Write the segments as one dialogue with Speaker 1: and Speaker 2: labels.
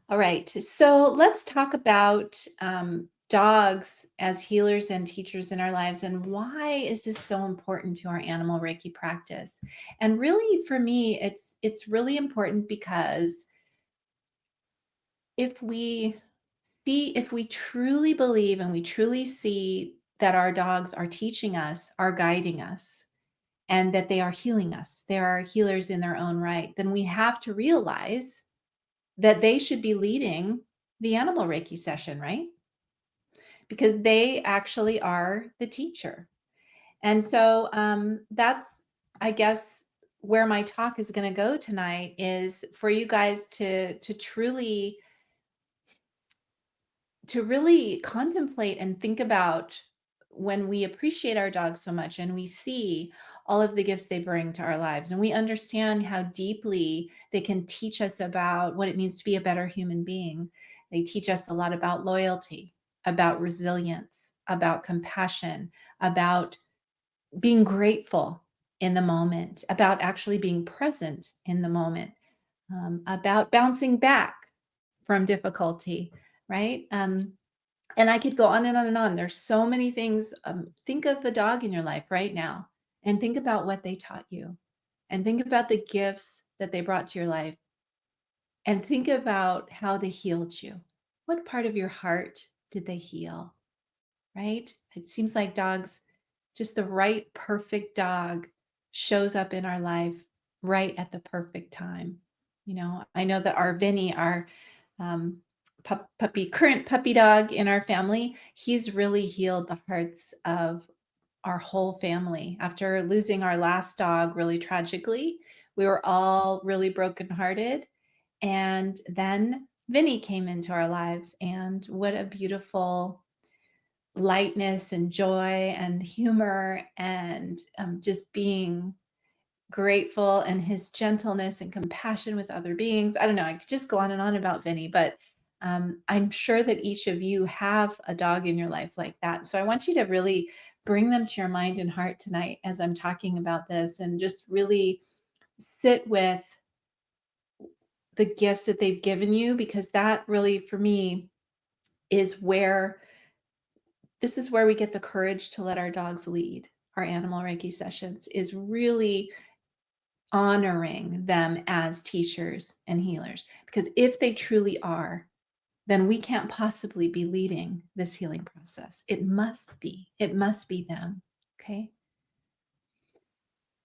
Speaker 1: All right. So let's talk about dogs as healers and teachers in our lives, and why is this so important to our animal Reiki practice? And really, for me, it's really important because if we if we truly believe and we truly see that our dogs are teaching us, are guiding us, and that they are healing us, they are healers in their own right, then we have to realize that they should be leading the animal Reiki session, right? Because they actually are the teacher. And so that's, I guess, where my talk is going to go tonight is for you guys to truly to really contemplate and think about when we appreciate our dogs so much and we see all of the gifts they bring to our lives and we understand how deeply they can teach us about what it means to be a better human being. They teach us a lot about loyalty, about resilience, about compassion, about being grateful in the moment, about actually being present in the moment, about bouncing back from difficulty, right? And I could go on and on and on. There's so many things. Think of a dog in your life right now and think about what they taught you and think about the gifts that they brought to your life and think about how they healed you. What part of your heart did they heal? Right? It seems like dogs, just the right, perfect dog shows up in our life right at the perfect time. I know that our Vinny, our um, current puppy dog in our family, he's really healed the hearts of our whole family. After losing our last dog really tragically, we were all really brokenhearted. And then Vinny came into our lives, and what a beautiful lightness and joy and humor and just being grateful and his gentleness and compassion with other beings. I don't know. I could just go on and on about Vinny, but I'm sure that each of you have a dog in your life like that. So I want you to really bring them to your mind and heart tonight as I'm talking about this and just really sit with the gifts that they've given you, because that really, for me, is where this is where we get the courage to let our dogs lead our animal Reiki sessions, is really honoring them as teachers and healers. Because if they truly are, then we can't possibly be leading this healing process. It must be them. Okay.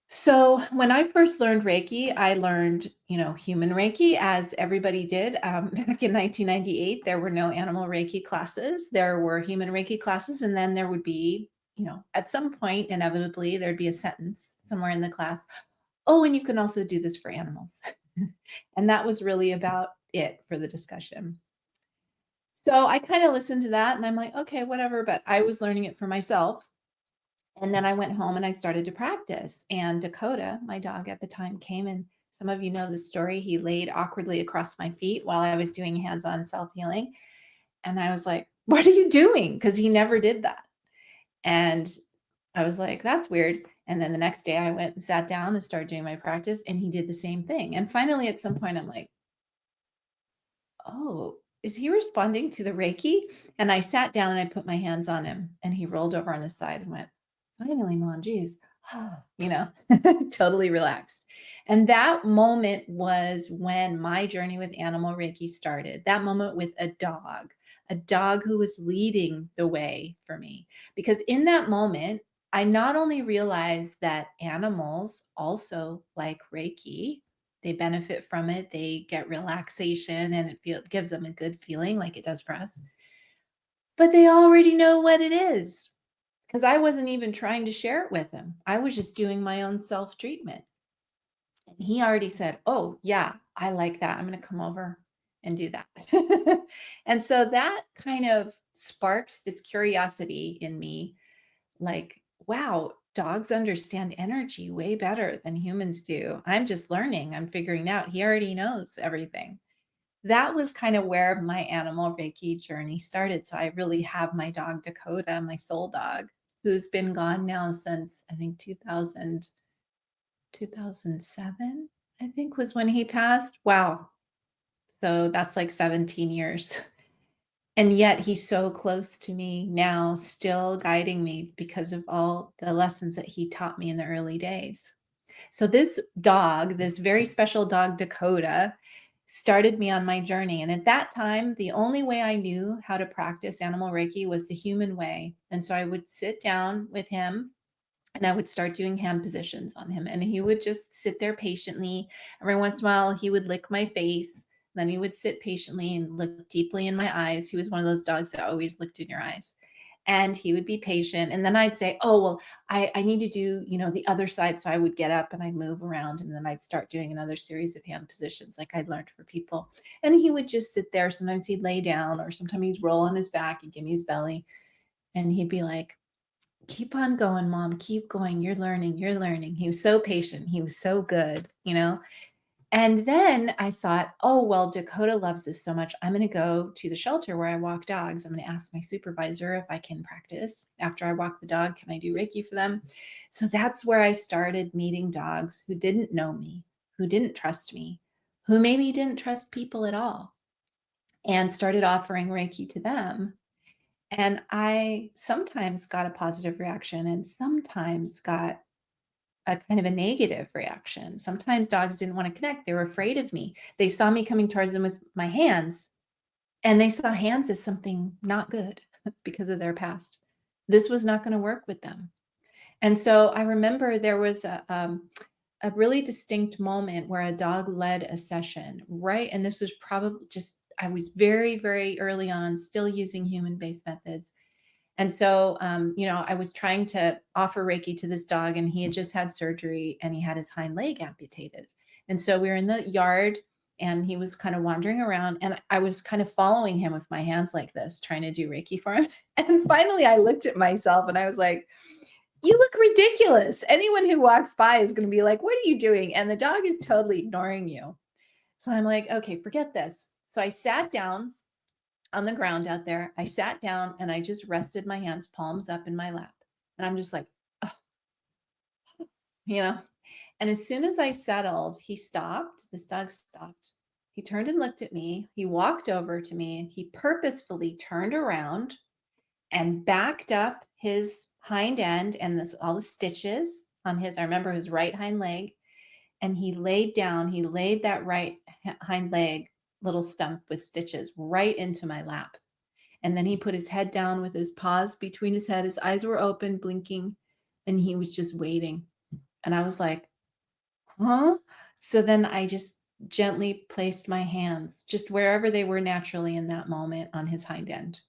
Speaker 1: So when I first learned Reiki, I learned, human Reiki as everybody did. Back in 1998, there were no animal Reiki classes. There were human Reiki classes, and then there would be, at some point, inevitably, there'd be a sentence somewhere in the class. Oh, and you can also do this for animals. And that was really about it for the discussion. So I kind of listened to that and I'm like, okay, whatever. But I was learning it for myself. And then I went home and I started to practice. And Dakota, my dog at the time, came, and some of you know the story. He laid awkwardly across my feet while I was doing hands on self healing. And I was like, what are you doing? Because he never did that. And I was like, that's weird. And then the next day I went and sat down and started doing my practice, and he did the same thing. And finally, at some point, I'm like, oh, is he responding to the Reiki? And I sat down and I put my hands on him, and he rolled over on his side and went, finally, mom, geez, you know, totally relaxed. And that moment was when my journey with animal Reiki started. That moment with a dog who was leading the way for me. Because in that moment, I not only realized that animals also like Reiki, they benefit from it, they get relaxation, and gives them a good feeling like it does for us, but they already know what it is. Because I wasn't even trying to share it with him. I was just doing my own self treatment. And he already said, oh, yeah, I like that. I'm going to come over and do that. And so that kind of sparked this curiosity in me, like, wow, dogs understand energy way better than humans do. I'm just learning, I'm figuring out. He already knows everything. That was kind of where my animal Reiki journey started. So I really have my dog Dakota, my soul dog, who's been gone now since I think 2007, I think was when he passed. Wow. So that's like 17 years. And yet he's so close to me now, still guiding me because of all the lessons that he taught me in the early days. So this dog, this very special dog, Dakota, started me on my journey. And at that time, the only way I knew how to practice animal Reiki was the human way. And so I would sit down with him and I would start doing hand positions on him. And he would just sit there patiently. Every once in a while, he would lick my face. Then he would sit patiently and look deeply in my eyes. He was one of those dogs that always looked in your eyes. And he would be patient. And then I'd say, oh, well, I need to do, the other side. So I would get up and I'd move around and then I'd start doing another series of hand positions like I'd learned for people. And he would just sit there. Sometimes he'd lay down or sometimes he'd roll on his back and give me his belly. And he'd be like, keep on going, mom, keep going. You're learning, you're learning. He was so patient. He was so good. And then I thought, oh, well, Dakota loves this so much. I'm going to go to the shelter where I walk dogs. I'm going to ask my supervisor if I can practice. After I walk the dog, can I do Reiki for them? So that's where I started meeting dogs who didn't know me, who didn't trust me, who maybe didn't trust people at all, and started offering Reiki to them. And I sometimes got a positive reaction and sometimes got a kind of a negative reaction. Sometimes dogs didn't want to connect. They were afraid of me. They saw me coming towards them with my hands, and they saw hands as something not good because of their past. This was not going to work with them. And so I remember there was a really distinct moment where a dog led a session, right? And this was probably just, I was very, very early on, still using human based methods. And so, I was trying to offer Reiki to this dog, and he had just had surgery and he had his hind leg amputated. And so we were in the yard and he was kind of wandering around, and I was kind of following him with my hands like this, trying to do Reiki for him. And finally, I looked at myself and I was like, you look ridiculous. Anyone who walks by is going to be like, what are you doing? And the dog is totally ignoring you. So I'm like, okay, forget this. So I sat down on the ground out there. I sat down and I just rested my hands, palms up in my lap. And I'm just like, oh, you know. And as soon as I settled, he stopped. This dog stopped. He turned and looked at me. He walked over to me. He purposefully turned around and backed up his hind end and all the stitches on his, I remember his right hind leg. And he laid down, he laid that right hind leg little stump with stitches right into my lap. And then he put his head down with his paws between his head. His eyes were open, blinking, and he was just waiting. And I was like, huh? So then I just gently placed my hands just wherever they were naturally in that moment on his hind end.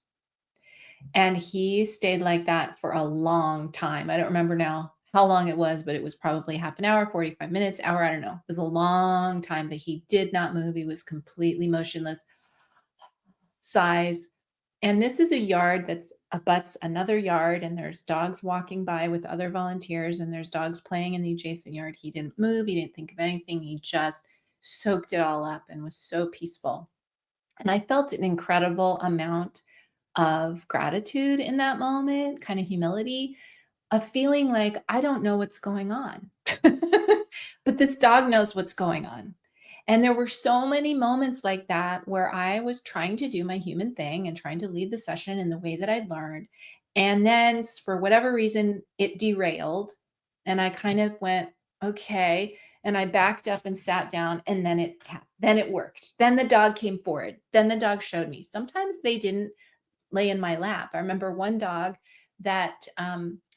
Speaker 1: And he stayed like that for a long time. I don't remember now how long it was, but it was probably half an hour, 45 minutes, hour, I don't know. It was a long time that he did not move. He was completely motionless, size. And this is a yard that's abuts another yard, and there's dogs walking by with other volunteers, and there's dogs playing in the adjacent yard. He didn't move, he didn't think of anything. He just soaked it all up and was so peaceful. And I felt an incredible amount of gratitude in that moment, kind of humility, of feeling like I don't know what's going on, but this dog knows what's going on. And there were so many moments like that where I was trying to do my human thing and trying to lead the session in the way that I'd learned. And then for whatever reason, it derailed. And I kind of went, okay. And I backed up and sat down, and then it worked. Then the dog came forward. Then the dog showed me. Sometimes they didn't lay in my lap. I remember one dog that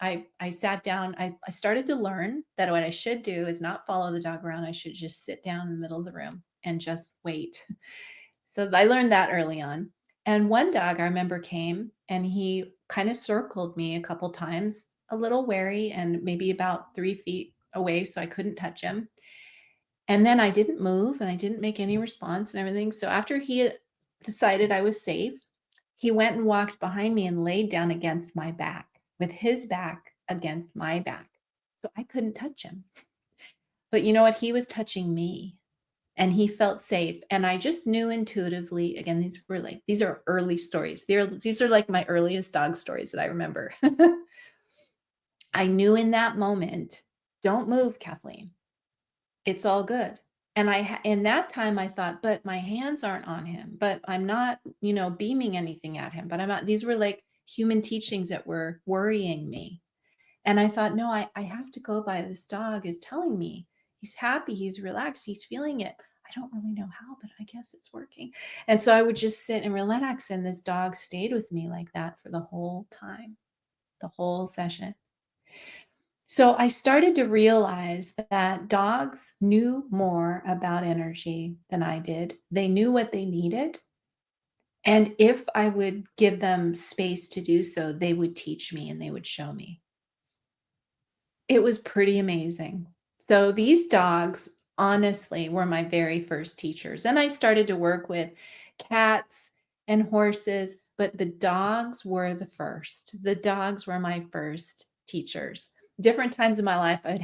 Speaker 1: I sat down. I started to learn that what I should do is not follow the dog around. I should just sit down in the middle of the room and just wait. So I learned that early on. And one dog I remember came and he kind of circled me a couple times, a little wary and maybe about 3 feet away, so I couldn't touch him. And then I didn't move and I didn't make any response and everything. So after he decided I was safe, he went and walked behind me and laid down against my back with his back against my back. So I couldn't touch him. But you know what? He was touching me and he felt safe. And I just knew intuitively, again, these are early stories. These are like my earliest dog stories that I remember. I knew in that moment, don't move, Kathleen. It's all good. And in that time I thought, "But my hands aren't on him, but I'm not, beaming anything at him, but I'm not." These were like human teachings that were worrying me. And I thought, "No, I have to go by this dog is telling me. He's happy, he's relaxed, he's feeling it. I don't really know how, but I guess it's working." And so I would just sit and relax, and this dog stayed with me like that for the whole time, the whole session. So I started to realize that dogs knew more about energy than I did. They knew what they needed. And if I would give them space to do so, they would teach me and they would show me. It was pretty amazing. So these dogs, honestly, were my very first teachers. And I started to work with cats and horses, but the dogs were the first. The dogs were my first teachers. Different times in my life, I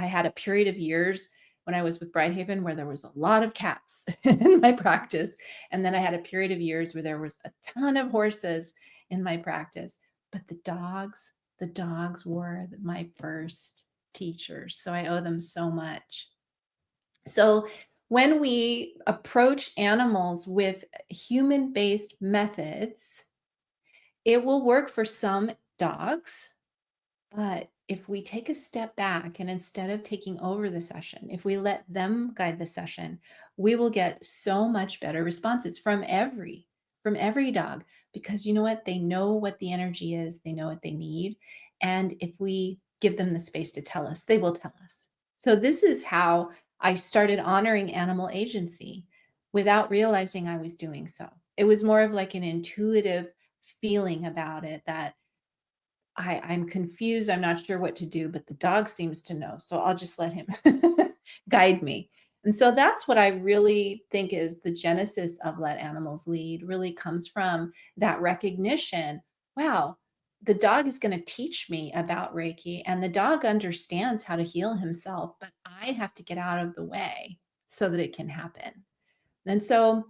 Speaker 1: had a period of years when I was with Bridehaven where there was a lot of cats in my practice. And then I had a period of years where there was a ton of horses in my practice. But the dogs were my first teachers, so I owe them so much. So, when we approach animals with human-based methods, it will work for some dogs, but if we take a step back and instead of taking over the session, if we let them guide the session, we will get so much better responses from every dog because you know what? They know what the energy is, they know what they need, and if we give them the space to tell us, they will tell us. So this is how I started honoring animal agency without realizing I was doing so. It was more of like an intuitive feeling about it that I'm confused, I'm not sure what to do, but the dog seems to know, so I'll just let him guide me. And so that's what I really think is the genesis of Let Animals Lead, really comes from that recognition, wow, the dog is gonna teach me about Reiki, and the dog understands how to heal himself, but I have to get out of the way so that it can happen. And so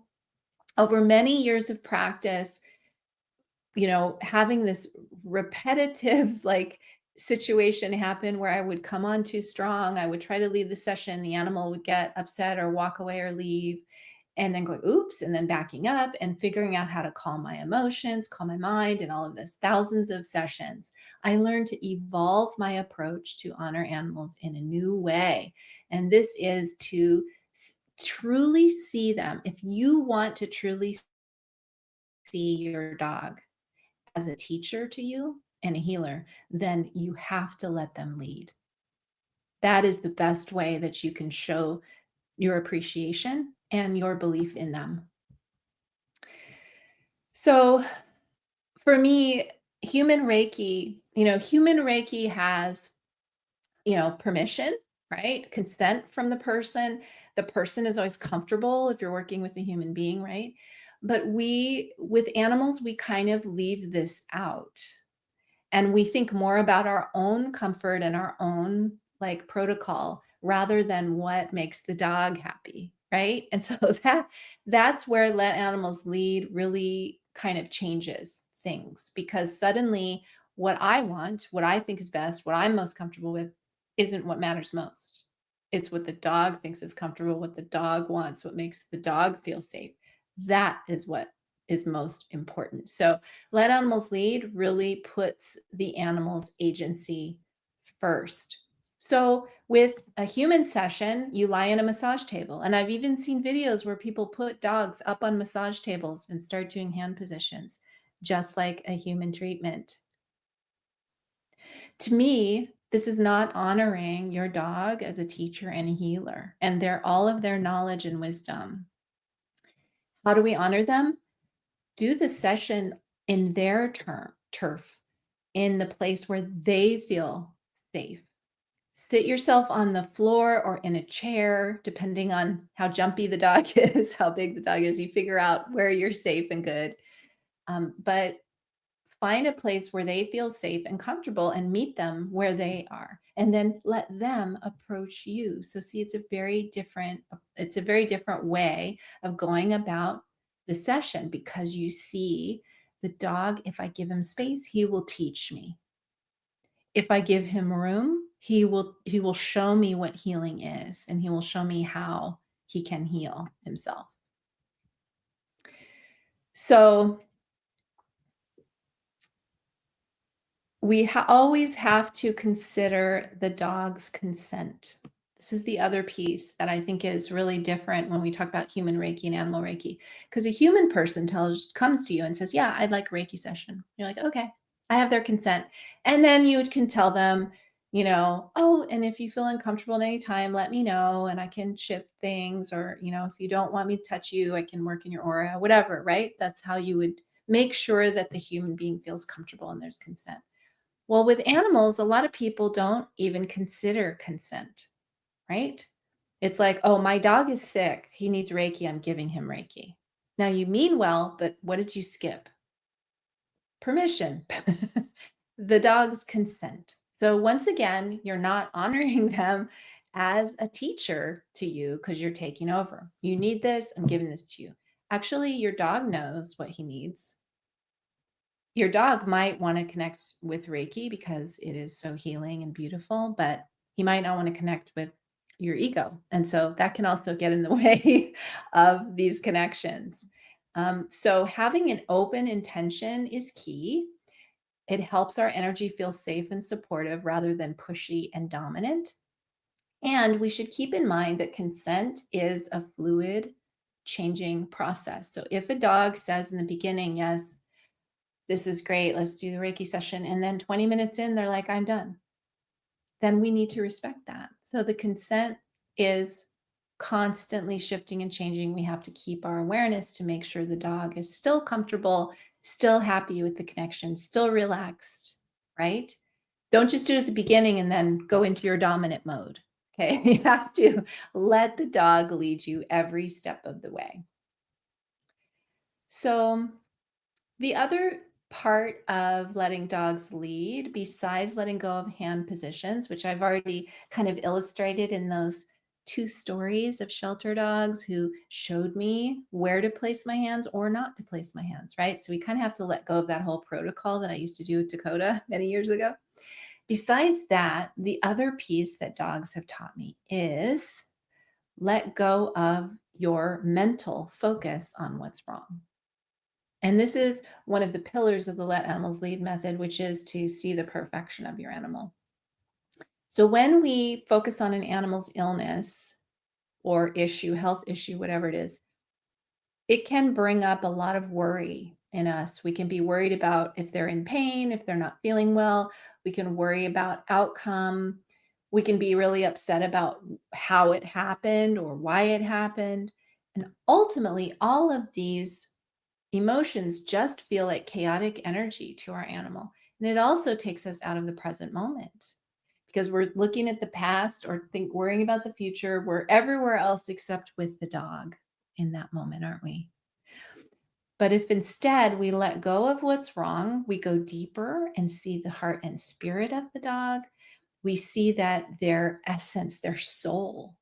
Speaker 1: over many years of practice, having this repetitive like situation happen where I would come on too strong, I would try to leave the session, the animal would get upset or walk away or leave, and then going, oops, and then backing up and figuring out how to calm my emotions, calm my mind, and all of this. Thousands of sessions. I learned to evolve my approach to honor animals in a new way. And this is to truly see them. If you want to truly see your dog as a teacher to you and a healer, then you have to let them lead. That is the best way that you can show your appreciation and your belief in them. So for me, human Reiki has, permission, right? Consent from the person. The person is always comfortable if you're working with a human being, right? But with animals, we kind of leave this out. And we think more about our own comfort and our own like protocol rather than what makes the dog happy, right? And so that's where Let Animals Lead really kind of changes things because suddenly what I want, what I think is best, what I'm most comfortable with isn't what matters most. It's what the dog thinks is comfortable, what the dog wants, what makes the dog feel safe. That is what is most important. So let Animals Lead really puts the animal's agency first. So, with a human session, you lie on a massage table. And I've even seen videos where people put dogs up on massage tables and start doing hand positions, just like a human treatment. To me, this is not honoring your dog as a teacher and a healer and all of their knowledge and wisdom. How do we honor them? Do the session in their turf, in the place where they feel safe. Sit yourself on the floor or in a chair, depending on how jumpy the dog is, how big the dog is. You figure out where you're safe and good. But find a place where they feel safe and comfortable and meet them where they are. And then let them approach you. So see, it's a very different way of going about the session because you see the dog, if I give him space, he will teach me. If I give him room, he will show me what healing is and he will show me how he can heal himself. So we always have to consider the dog's consent. This is the other piece that I think is really different when we talk about human Reiki and animal Reiki. Because a human person comes to you and says, "Yeah, I'd like a Reiki session." You're like, "Okay, I have their consent." And then you can tell them, "Oh, and if you feel uncomfortable at any time, let me know and I can shift things. Or, if you don't want me to touch you, I can work in your aura," whatever, right? That's how you would make sure that the human being feels comfortable and there's consent. Well, with animals, a lot of people don't even consider consent, right? It's like, "Oh, my dog is sick. He needs Reiki. I'm giving him Reiki." Now, you mean well, but what did you skip? Permission, the dog's consent. So, once again, you're not honoring them as a teacher to you because you're taking over. "You need this. I'm giving this to you." Actually, your dog knows what he needs. Your dog might want to connect with Reiki because it is so healing and beautiful, but he might not want to connect with your ego. And so that can also get in the way of these connections. So having an open intention is key. It helps our energy feel safe and supportive rather than pushy and dominant. And we should keep in mind that consent is a fluid, changing process. So if a dog says in the beginning, "Yes, this is great, let's do the Reiki session," and then 20 minutes in, they're like, "I'm done," then we need to respect that. So the consent is constantly shifting and changing. We have to keep our awareness to make sure the dog is still comfortable, still happy with the connection, still relaxed, right? Don't just do it at the beginning and then go into your dominant mode. Okay. You have to let the dog lead you every step of the way. So, the other part of letting dogs lead, besides letting go of hand positions, which I've already kind of illustrated in those two stories of shelter dogs who showed me where to place my hands or not to place my hands, right? So we kind of have to let go of that whole protocol that I used to do with Dakota many years ago. Besides that, the other piece that dogs have taught me is let go of your mental focus on what's wrong. And this is one of the pillars of the Let Animals Lead method, which is to see the perfection of your animal. So when we focus on an animal's illness or issue, health issue, whatever it is, it can bring up a lot of worry in us. We can be worried about if they're in pain, if they're not feeling well. We can worry about outcome. We can be really upset about how it happened or why it happened. And ultimately, all of these emotions just feel like chaotic energy to our animal. And it also takes us out of the present moment because we're looking at the past or worrying about the future. We're everywhere else except with the dog in that moment, aren't we? But if instead we let go of what's wrong, we go deeper and see the heart and spirit of the dog, we see that their essence, their soul,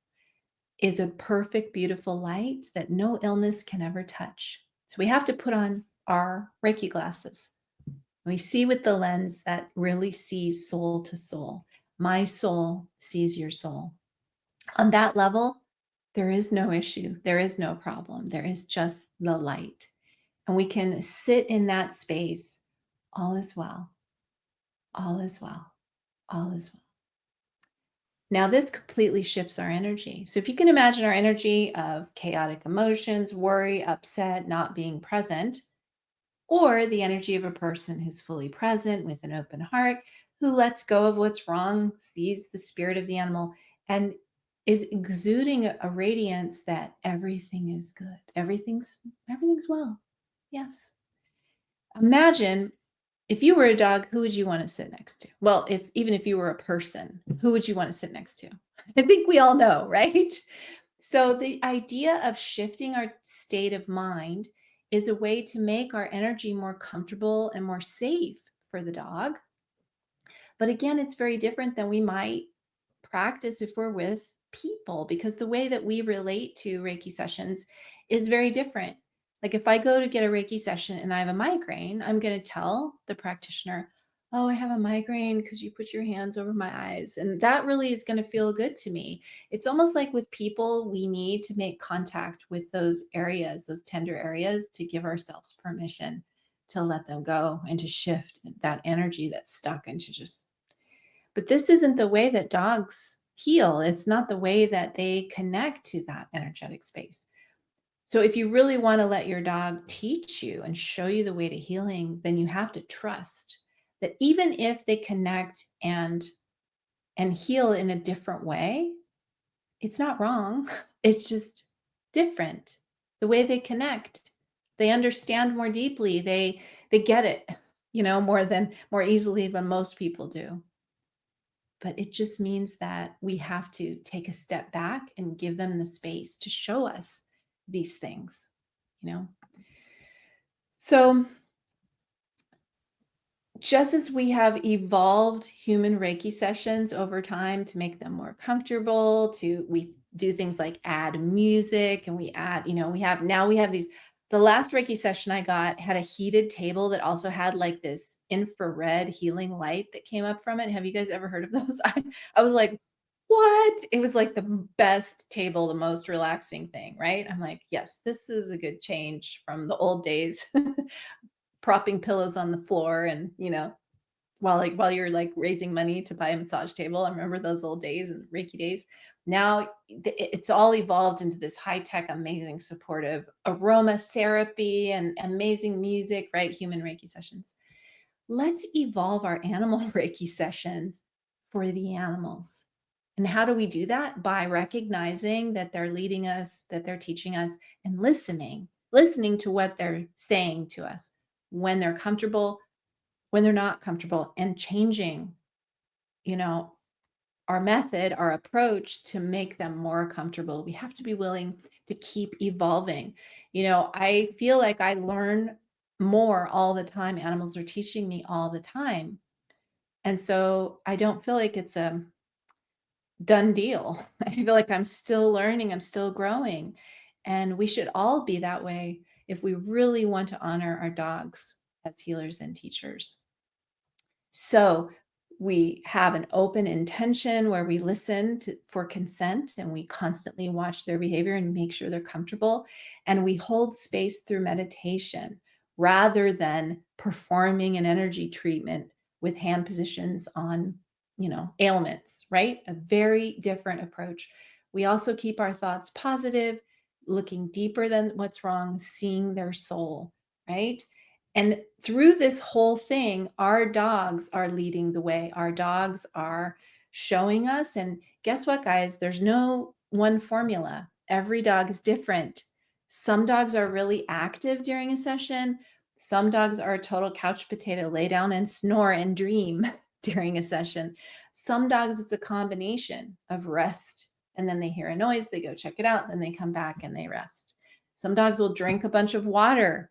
Speaker 1: is a perfect, beautiful light that no illness can ever touch. So we have to put on our Reiki glasses. We see with the lens that really sees soul to soul. My soul sees your soul. On that level, there is no issue, there is no problem, there is just the light. And we can sit in that space. All is well, all is well, all is well. Now, this completely shifts our energy. So, if you can imagine our energy of chaotic emotions, worry, upset, not being present, or the energy of a person who's fully present with an open heart, who lets go of what's wrong, sees the spirit of the animal, and is exuding a radiance that everything is good. Everything's well. Yes. Imagine if you were a dog, who would you want to sit next to? Well, if even if you were a person, who would you want to sit next to? I think we all know, right? So the idea of shifting our state of mind is a way to make our energy more comfortable and more safe for the dog. But again, it's very different than we might practice if we're with people because the way that we relate to Reiki sessions is very different. Like if I go to get a Reiki session and I have a migraine, I'm going to tell the practitioner, "Oh, I have a migraine. Could you put your hands over my eyes?" And that really is gonna feel good to me. It's almost like with people, we need to make contact with those areas, those tender areas, to give ourselves permission to let them go and to shift that energy that's stuck and to just but this isn't the way that dogs heal. It's not the way that they connect to that energetic space. So if you really want to let your dog teach you and show you the way to healing, then you have to trust that even if they connect and heal in a different way, it's not wrong. It's just different. The way they connect. They understand more deeply. They get it, more easily than most people do. But it just means that we have to take a step back and give them the space to show us these things, you know? So, just as we have evolved human Reiki sessions over time to make them more comfortable, we do things like add music and we add, we have these. The last Reiki session I got had a heated table that also had like this infrared healing light that came up from it. Have you guys ever heard of those? I was like, what? It was like the best table, the most relaxing thing, right? I'm like, yes, this is a good change from the old days, propping pillows on the floor and, while you're, like, raising money to buy a massage table. I remember those old days and Reiki days. Now it's all evolved into this high-tech, amazing, supportive aromatherapy and amazing music, right? Human Reiki sessions. Let's evolve our animal Reiki sessions for the animals. And how do we do that? By recognizing that they're leading us, that they're teaching us, and listening to what they're saying to us when they're comfortable, when they're not comfortable, and changing, you know, our method, our approach to make them more comfortable. We have to be willing to keep evolving. I feel like I learn more all the time. Animals are teaching me all the time. And so I don't feel like it's a done deal. I feel like I'm still learning, I'm still growing. And we should all be that way if we really want to honor our dogs as healers and teachers. So we have an open intention where we listen for consent and we constantly watch their behavior and make sure they're comfortable. And we hold space through meditation rather than performing an energy treatment with hand positions on, ailments, right? A very different approach. We also keep our thoughts positive, looking deeper than what's wrong, seeing their soul, right? And through this whole thing, our dogs are leading the way. Our dogs are showing us. And guess what, guys? There's no one formula. Every dog is different. Some dogs are really active during a session. Some dogs are a total couch potato, lay down and snore and dream during a session. Some dogs, it's a combination of rest. And then they hear a noise, they go check it out, then they come back and they rest. Some dogs will drink a bunch of water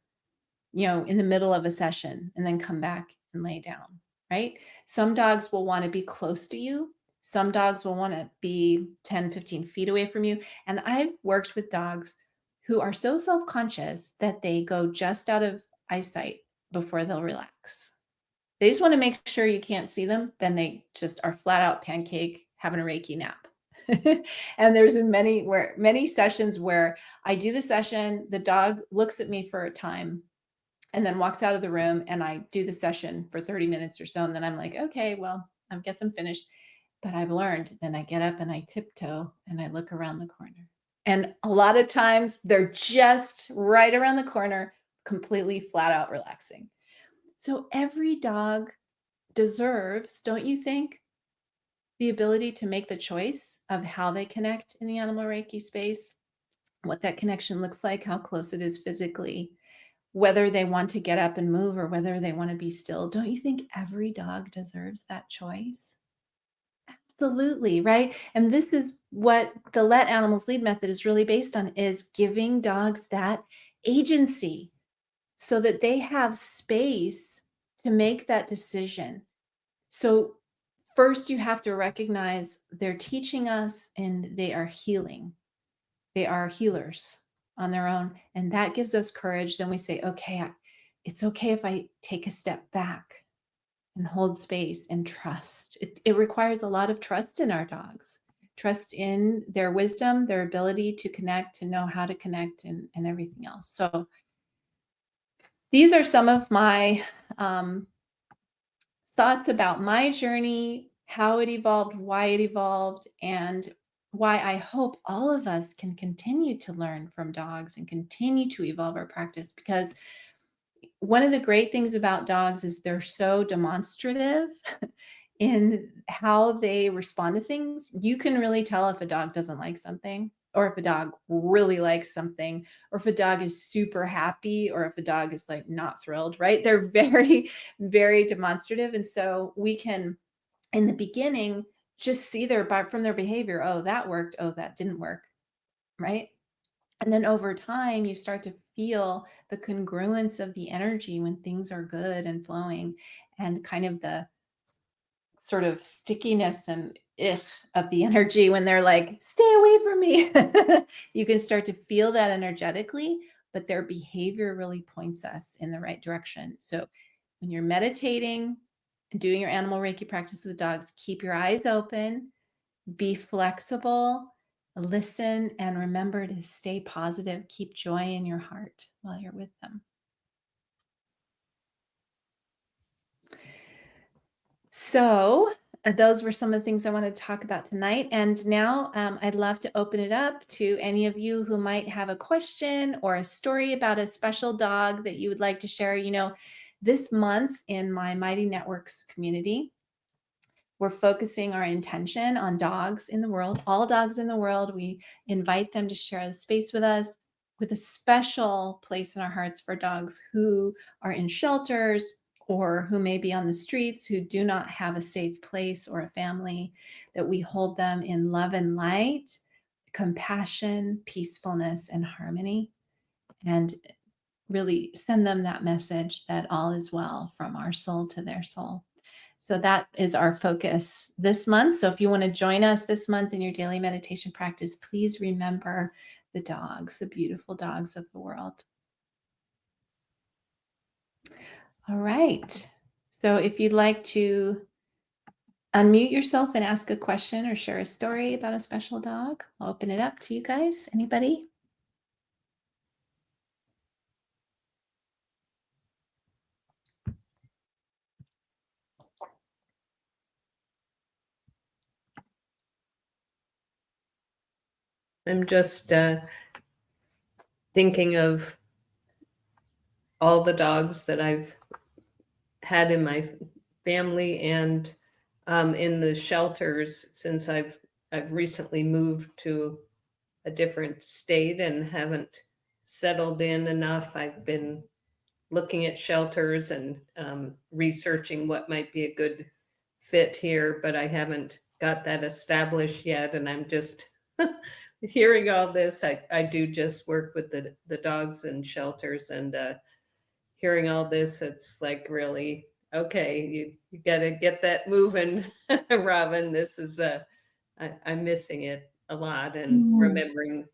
Speaker 1: in the middle of a session and then come back and lay down, right? Some dogs will want to be close to you. Some dogs will want to be 10, 15 feet away from you. And I've worked with dogs who are so self conscious that they go just out of eyesight before they'll relax. They just want to make sure you can't see them. Then they just are flat out pancake having a Reiki nap. And there's been many sessions where I do the session, the dog looks at me for a time and then walks out of the room and I do the session for 30 minutes or so. And then I'm like, okay, well, I guess I'm finished. But I've learned, then I get up and I tiptoe and I look around the corner. And a lot of times they're just right around the corner, completely flat out relaxing. So every dog deserves, don't you think, the ability to make the choice of how they connect in the animal Reiki space, what that connection looks like, how close it is physically, whether they want to get up and move or whether they want to be still. Don't you think every dog deserves that choice? Absolutely, right? And this is what the Let Animals Lead method is really based on is giving dogs that agency so that they have space to make that decision. So first you have to recognize they're teaching us and they are healing. They are healers on their own, and that gives us courage. Then we say, "Okay, it's okay if I take a step back. and hold space and trust. It requires a lot of trust in our dogs, trust in their wisdom, their ability to connect, to know how to connect, and everything else. So these are some of my um, thoughts about my journey, how it evolved, why it evolved, and why I hope all of us can continue to learn from dogs and continue to evolve our practice, because one of the great things about dogs is they're so demonstrative in how they respond to things. You can really tell if a dog doesn't like something, or if a dog really likes something, or if a dog is super happy, or if a dog is like not thrilled, right? They're very, very demonstrative. And so we can, in the beginning, just see from their behavior, oh, that worked, oh, that didn't work, right? And then over time, you start to feel the congruence of the energy when things are good and flowing, and kind of the sort of stickiness and of the energy when they're like, stay away from me. You can start to feel that energetically, but their behavior really points us in the right direction. So when you're meditating and doing your animal Reiki practice with dogs, keep your eyes open, be flexible, listen, and remember to stay positive. Keep joy in your heart while you're with them. So, those were some of the things I wanted to talk about tonight. And now I'd love to open it up to any of you who might have a question or a story about a special dog that you would like to share. This month in my Mighty Networks community, we're focusing our intention on dogs in the world, all dogs in the world. We invite them to share the space with us, with a special place in our hearts for dogs who are in shelters or who may be on the streets, who do not have a safe place or a family, that we hold them in love and light, compassion, peacefulness, and harmony, and really send them that message that all is well from our soul to their soul. So that is our focus this month. So if you want to join us this month in your daily meditation practice, please remember the dogs, the beautiful dogs of the world. All right. So if you'd like to unmute yourself and ask a question or share a story about a special dog, I'll open it up to you guys. Anybody?
Speaker 2: I'm just thinking of all the dogs that I've had in my family and in the shelters since I've recently moved to a different state and haven't settled in enough. I've been looking at shelters and researching what might be a good fit here, but I haven't got that established yet. And I'm just hearing all this. I do just work with the dogs and shelters, and hearing all this, it's like really, okay, you got to get that moving, Robin. This is, I'm missing it a lot and
Speaker 1: Mm.
Speaker 2: remembering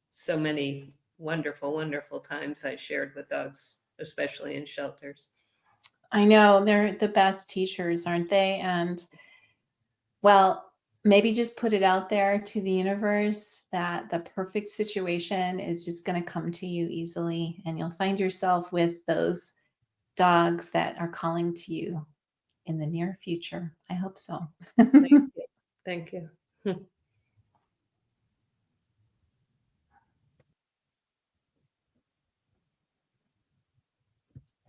Speaker 2: so many wonderful, wonderful times I shared with dogs, especially in shelters.
Speaker 1: I know they're the best teachers, aren't they? And well, maybe just put it out there to the universe that the perfect situation is just going to come to you easily, and you'll find yourself with those dogs that are calling to you in the near future. I hope so.
Speaker 2: Thank you. Thank you.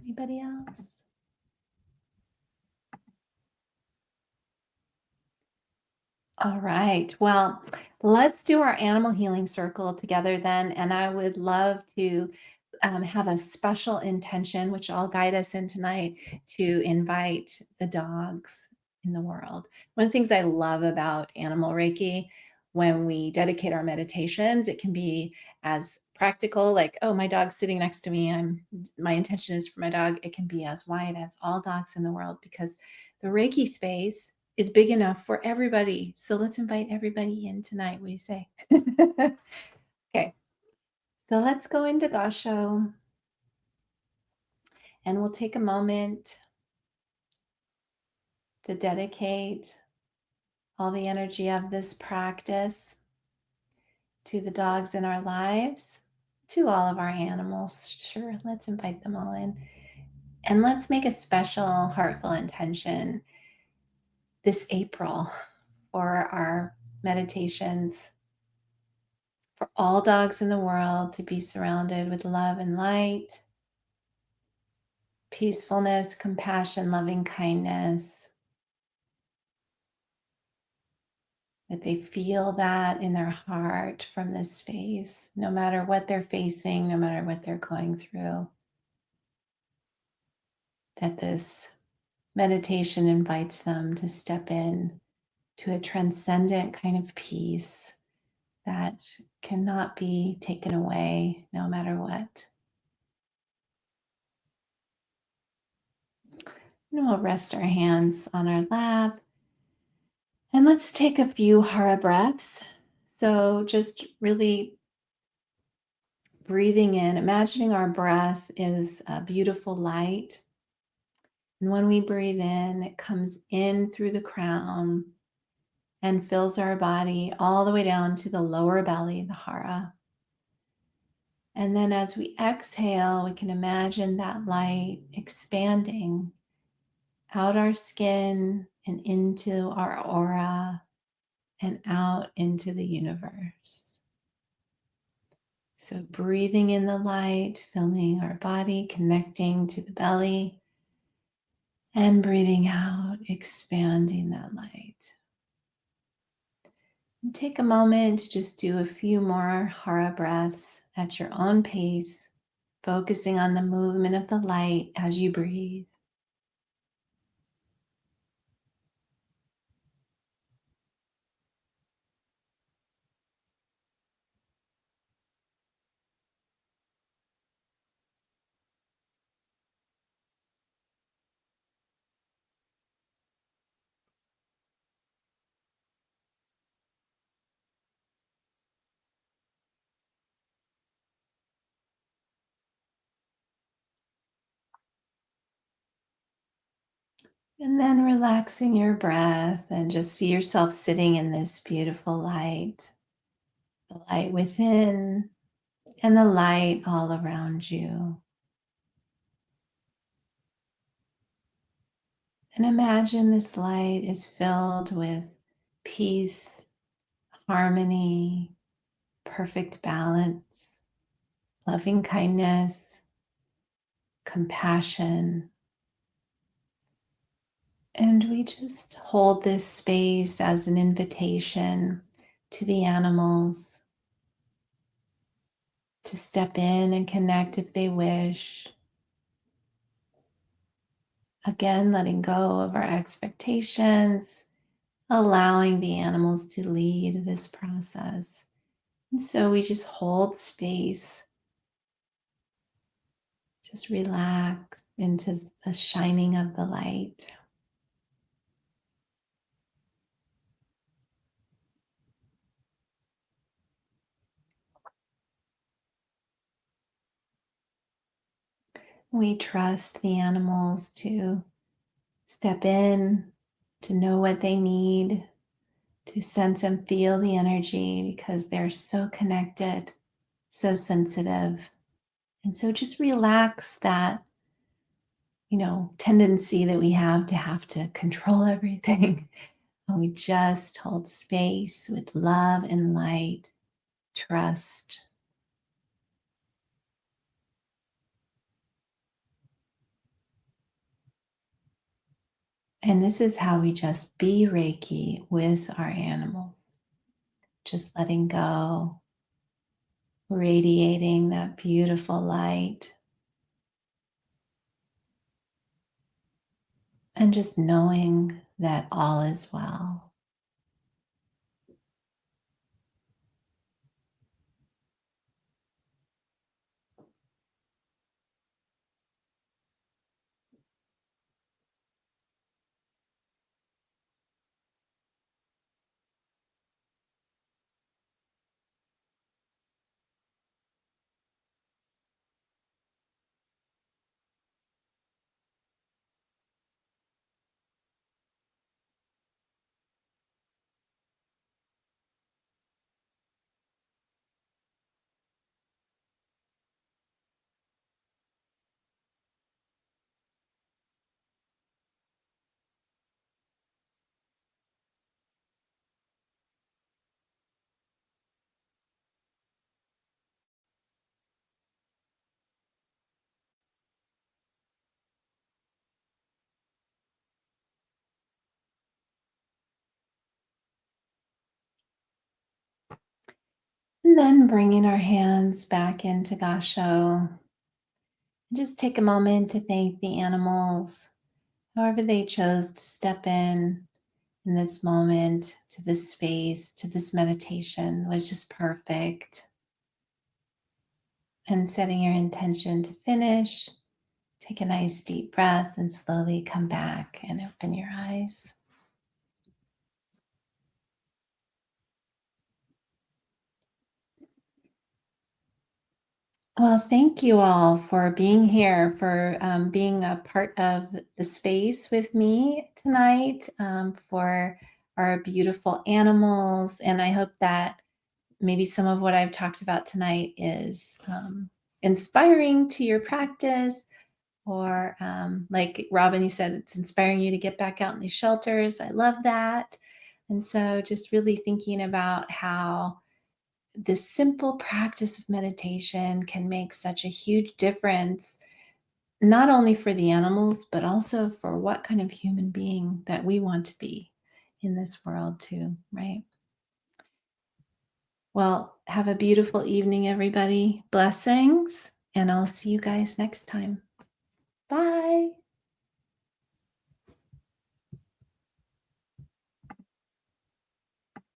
Speaker 1: Anybody else? All right. Well, let's do our animal healing circle together then. And I would love to have a special intention, which I'll guide us in tonight, to invite the dogs in the world. One of the things I love about Animal Reiki, when we dedicate our meditations, it can be as practical, like, oh, my dog's sitting next to me. My intention is for my dog. It can be as wide as all dogs in the world, because the Reiki space is big enough for everybody. So let's invite everybody in tonight. What do you say? Okay. So let's go into Gasho, and we'll take a moment to dedicate all the energy of this practice to the dogs in our lives, to all of our animals. Sure, let's invite them all in. And let's make a special, heartful intention this April for our meditations for all dogs in the world to be surrounded with love and light, peacefulness, compassion, loving kindness, that they feel that in their heart from this space, no matter what they're facing, no matter what they're going through, that this meditation invites them to step in to a transcendent kind of peace that cannot be taken away no matter what. And we'll rest our hands on our lap and let's take a few hara breaths. So just really breathing in, imagining our breath is a beautiful light. And when we breathe in, it comes in through the crown and fills our body all the way down to the lower belly, the hara. And then as we exhale, we can imagine that light expanding out our skin and into our aura and out into the universe. So breathing in the light, filling our body, connecting to the belly, and breathing out, expanding that light. And take a moment to just do a few more hara breaths at your own pace, focusing on the movement of the light as you breathe. And then relaxing your breath and just see yourself sitting in this beautiful light, the light within and the light all around you. And imagine this light is filled with peace, harmony, perfect balance, loving kindness, compassion. And we just hold this space as an invitation to the animals to step in and connect if they wish. Again, letting go of our expectations, allowing the animals to lead this process. And so we just hold space, just relax into the shining of the light. We trust the animals to step in, to know what they need, to sense and feel the energy because they're so connected, so sensitive. And so just relax that, tendency that we have to control everything. And we just hold space with love and light, trust. And this is how we just be Reiki with our animals, just letting go, radiating that beautiful light, and just knowing that all is well. And then bringing our hands back into Gasho. Just take a moment to thank the animals, however they chose to step in this moment, to this space, to this meditation was just perfect. And setting your intention to finish, take a nice deep breath and slowly come back and open your eyes. Well, thank you all for being here, for being a part of the space with me tonight, for our beautiful animals. And I hope that maybe some of what I've talked about tonight is inspiring to your practice, or like Robin, you said, it's inspiring you to get back out in these shelters. I love that. And so just really thinking about how this simple practice of meditation can make such a huge difference, not only for the animals, but also for what kind of human being that we want to be in this world, too, right? Well, have a beautiful evening, everybody. Blessings, and I'll see you guys next time. Bye.